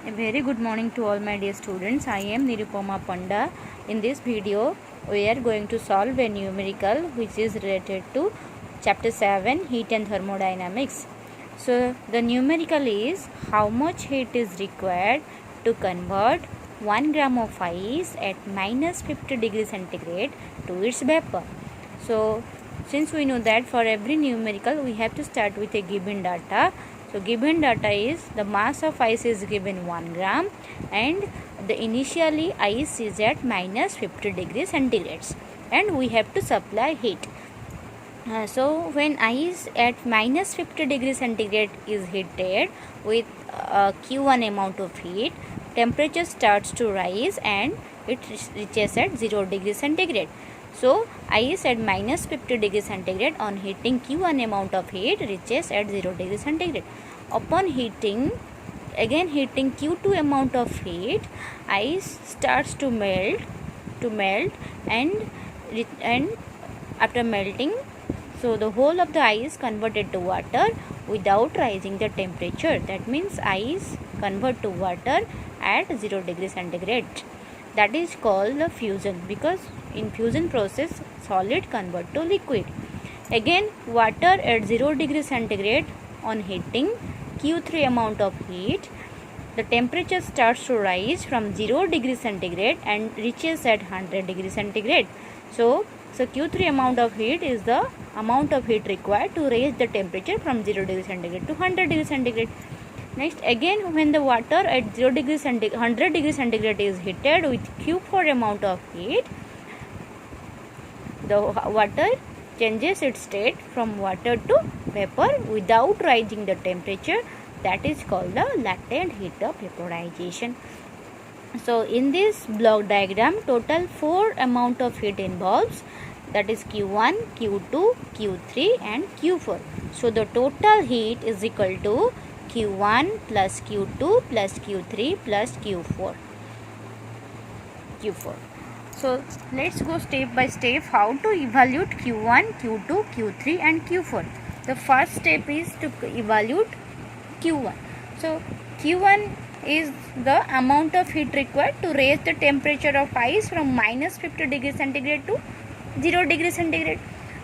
A very good morning to all my dear students. I am Nirupama Panda. In this video, we are going to solve a numerical which is related to chapter 7 heat and thermodynamics. So, the numerical is how much heat is required to convert 1 gram of ice at minus 50 degrees centigrade to its vapor. So, since we know that for every numerical we have to start with a given data. So, given data is the mass of ice is given 1 gram and the initially ice is at minus 50 degrees centigrade and we have to supply heat. So, when ice at minus 50 degrees centigrade is heated with Q1 amount of heat, temperature starts to rise and it reaches at 0 degrees centigrade. So, ice at minus 50 degrees centigrade on heating Q1 amount of heat reaches at 0 degrees centigrade. Upon heating, again heating Q2 amount of heat, ice starts to melt and after melting, so the whole of the ice converted to water without rising the temperature. That means ice convert to water at 0 degrees centigrade. That is called the fusion, because in fusion process solid convert to liquid. Again water at 0 degrees centigrade on heating Q3 amount of heat, the temperature starts to rise from 0 degrees centigrade and reaches at 100 degrees centigrade. So Q3 amount of heat is the amount of heat required to raise the temperature from 0 degrees centigrade to 100 degrees centigrade. Next, again when the water at 0 degrees centigrade, 100 degrees centigrade is heated with Q4 amount of heat, the water changes its state from water to vapor without rising the temperature. That is called the latent heat of vaporization. So, in this block diagram, total 4 amount of heat involves, that is Q1, Q2, Q3 and Q4. So, the total heat is equal to Q1 plus Q2 plus Q3 plus Q4. So, let's go step by step how to evaluate Q1, Q2, Q3 and Q4. The first step is to evaluate Q1. So, Q1 is the amount of heat required to raise the temperature of ice from minus 50 degrees centigrade to 0 degrees centigrade.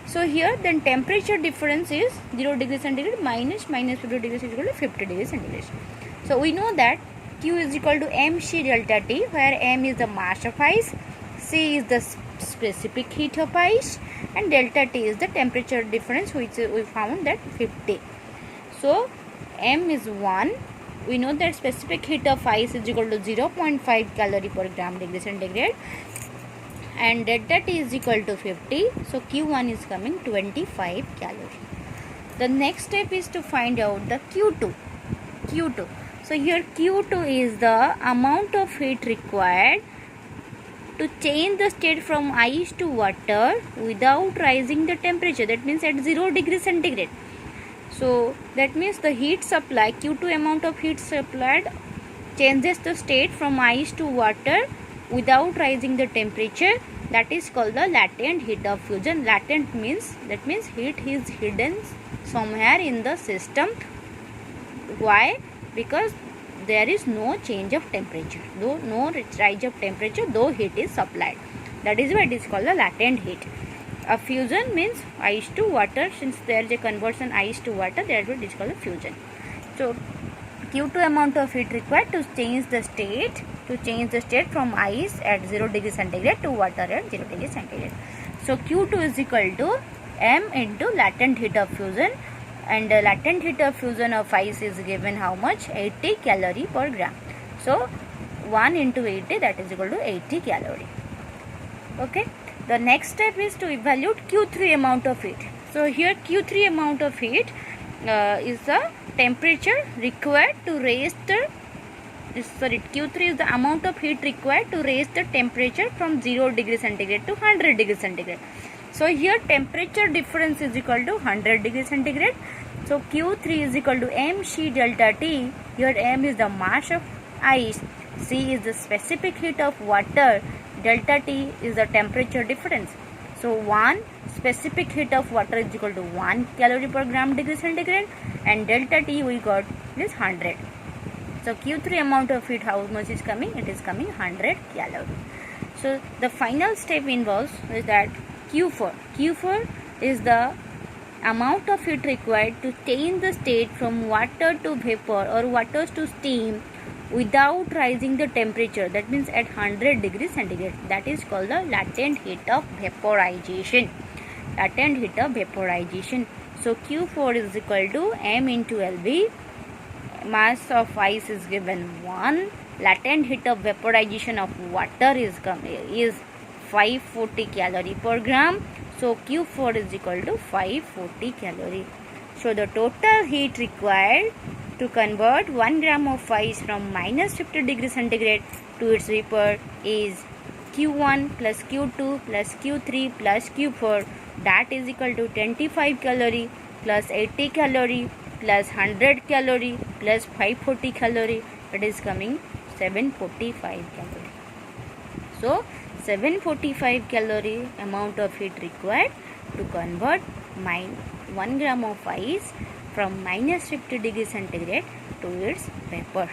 So, here then temperature difference is 0 degrees centigrade minus 50 degrees centigrade to 50 degrees centigrade. So, we know that Q is equal to mc delta T, where m is the mass of ice, C is the specific heat of ice and delta T is the temperature difference, which we found that 50. So, m is 1. We know that specific heat of ice is equal to 0.5 calorie per gram degree centigrade and delta T is equal to 50. So, Q1 is coming 25 calorie. The next step is to find out the Q2. So, here Q2 is the amount of heat required to change the state from ice to water without rising the temperature. That means at 0 degrees centigrade. So, that means the heat supply, Q2 amount of heat supplied changes the state from ice to water without rising the temperature. That is called the latent heat of fusion. Latent means, that means heat is hidden somewhere in the system. Why? Because there is no change of temperature, though no rise of temperature, though heat is supplied. That is why it is called the latent heat. A fusion means ice to water. Since there is a conversion ice to water, that is called a fusion. So, Q2 amount of heat required to change the state from ice at 0 degree centigrade to water at 0 degree centigrade. So, Q2 is equal to m into latent heat of fusion, and the latent heat of fusion of ice is given how much? 80 calorie per gram. So, 1 into 80, that is equal to 80 calorie. Okay. The next step is to evaluate Q3 amount of heat. So, here Q3 amount of heat is the temperature required to raise the, Q3 is the amount of heat required to raise the temperature from 0 degree centigrade to 100 degree centigrade. So, here temperature difference is equal to 100 degree centigrade. So, Q3 is equal to mc delta T. Here m is the mass of ice, C is the specific heat of water, delta T is the temperature difference. So, 1 specific heat of water is equal to 1 calorie per gram degree centigrade and delta T we got is 100. So Q3 amount of heat, how much is coming? It is coming 100 calorie. So the final step involves is that Q4. Q4 is the amount of heat required to change the state from water to vapor or water to steam without rising the temperature. That means at 100 degrees centigrade. That is called the latent heat of vaporization. Latent heat of vaporization. So Q4 is equal to m into LV. Mass of ice is given 1. Latent heat of vaporization of water is 540 calorie per gram. So Q4 is equal to 540 calorie. So the total heat required to convert 1 gram of ice from minus 50 degrees centigrade to its vapor is Q1 plus Q2 plus Q3 plus Q4. That is equal to 25 calorie plus 80 calorie plus 100 calorie plus 540 calorie. It is coming 745 calorie. So 745 calorie amount of heat required to convert 1 gram of ice from minus 50 degrees centigrade to its vapor.